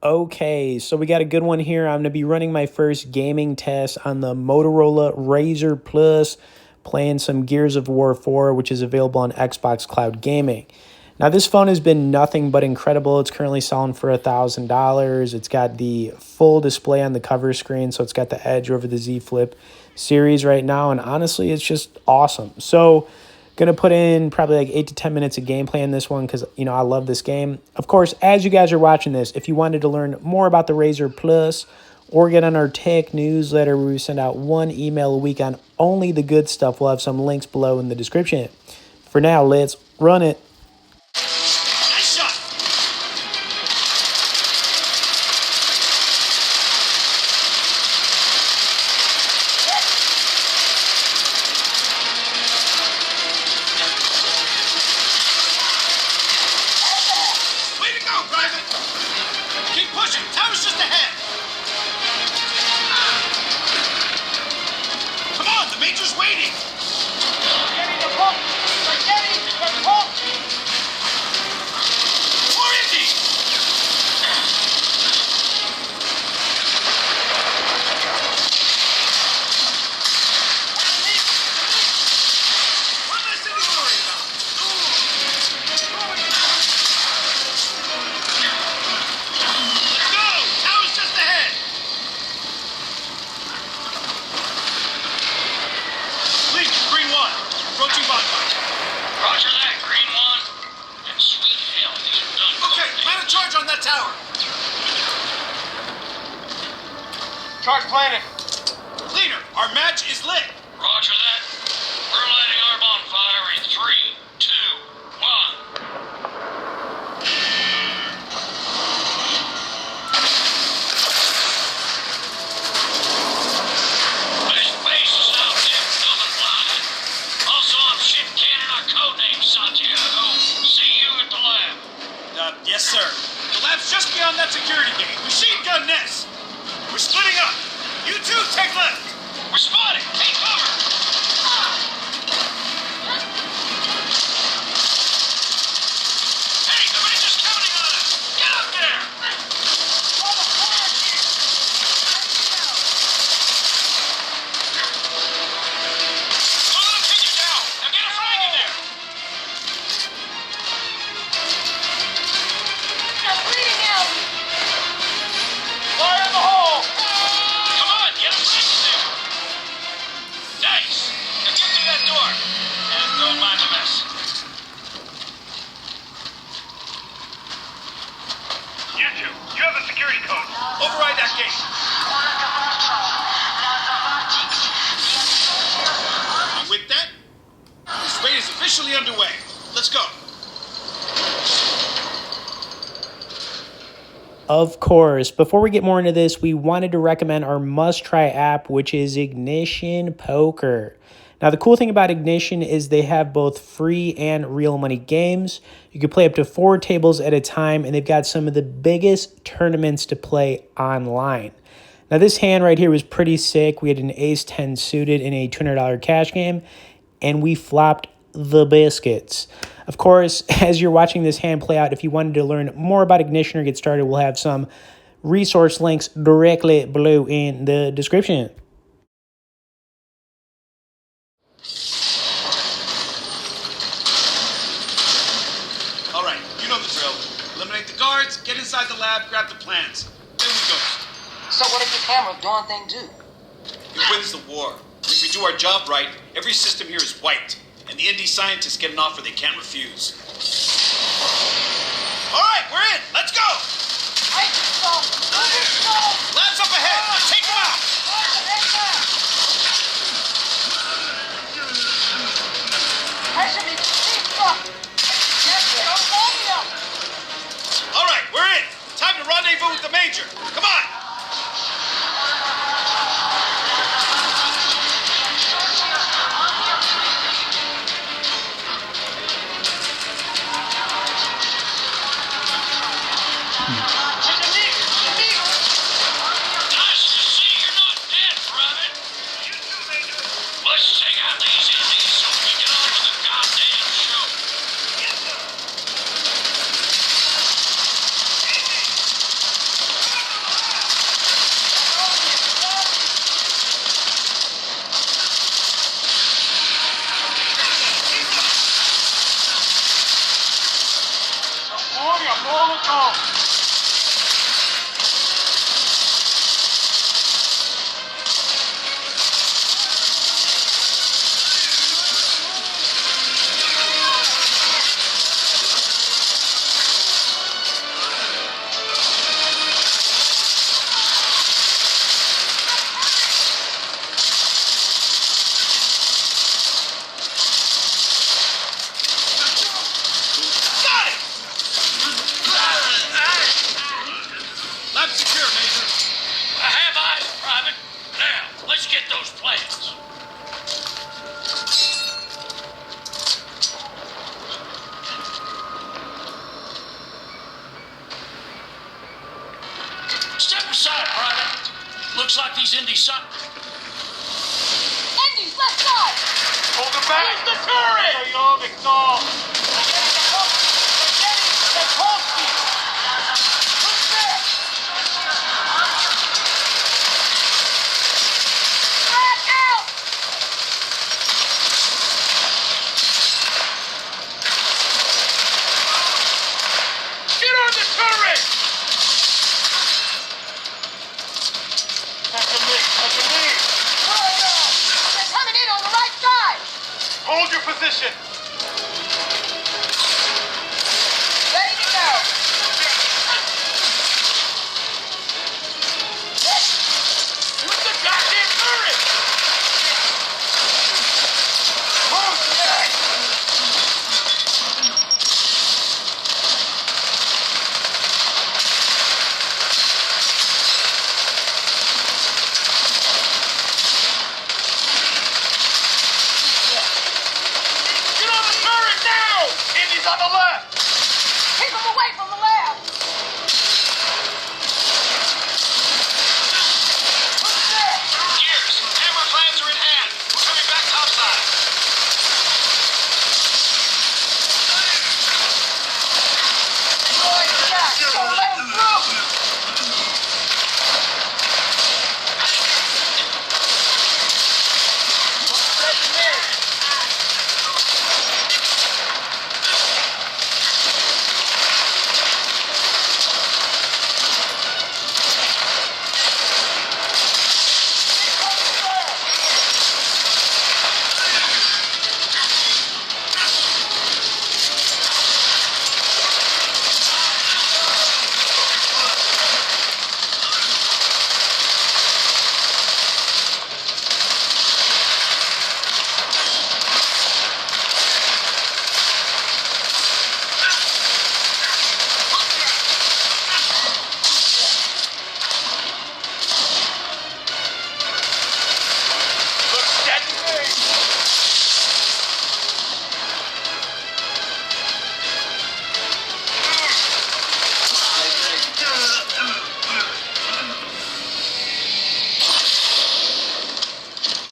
Okay, so we got a good one here. I'm going to be running my first gaming test on the Motorola Razr Plus, playing some Gears of War 4, which is available on Xbox Cloud Gaming. Now, this phone has been nothing but incredible. It's currently selling for $1,000. It's got the full display on the cover screen, so it's got the edge over the Z Flip series right now, and honestly, it's just awesome. So, going to put in probably like 8 to 10 minutes of gameplay in this one because, I love this game. Of course, as you guys are watching this, if you wanted to learn more about the Razr Plus or get on our tech newsletter where we send out one email a week on only the good stuff, we'll have some links below in the description. For now, let's run it. Nice shot. Way to go, Private. Keep pushing. Tower's just ahead. Come on, the Major's waiting. Getting the pump. Getting the pump. More empty. One less thing to worry about. Let's go. Tower's just ahead. Link, green one. Approaching bonfire. Roger that, green one. And sweet hell, these are done. Okay, plan a charge on that tower. Charge planted. Leader, our match is lit. Roger that. We're lighting our bonfire in 3, 2, 1. This base is out there, dumb and blind. Also, I'm shit canning our codename, Santiago. See you at the lab. Yes, sir. The lab's just beyond that security gate. Machine gun nest. We're splitting up. You two take left. We're spotted. Take cover. Hey, the Ranger's counting on us. Get up there. Don't let him pin you down. Now get a frag in there. Fire in the hole. Come on, get a frag in there. Nice. Now get through that door. And don't mind the mess. You two, you have the security code. Override that gate. And with that, this raid is officially underway. Let's go. Of course, before we get more into this, we wanted to recommend our must-try app, which is Ignition Poker. Now, the cool thing about Ignition is they have both free and real money games. You can play up to 4 tables at a time, and they've got some of the biggest tournaments to play online. Now, this hand right here was pretty sick. We had an ace-10 suited in a $200 cash game, and we flopped the biscuits. Of course, as you're watching this hand play out, if you wanted to learn more about Ignition or get started, we'll have some resource links directly below in the description. All right, you know the drill. Eliminate the guards, get inside the lab, grab the plans. Then we go. So what did your camera darn thing do? It wins the war. If we do our job right, every system here is wiped, and the ND scientists get an offer they can't refuse. All right, we're in. Let's go. Lab's up ahead. Take them out. All right, we're in. Time to rendezvous with the Major. Come on. Nice to see you're not dead, Private. Let's take out these Indies so we can get on with the goddamn show. side, Private. Looks like these Indies suck. Andy's left side! Hold him back! He's the turret! Yo, Victor! Hold your position! Ready to go! Use the goddamn turret! Move, Jack! Get on the turret now! Indy's on the left!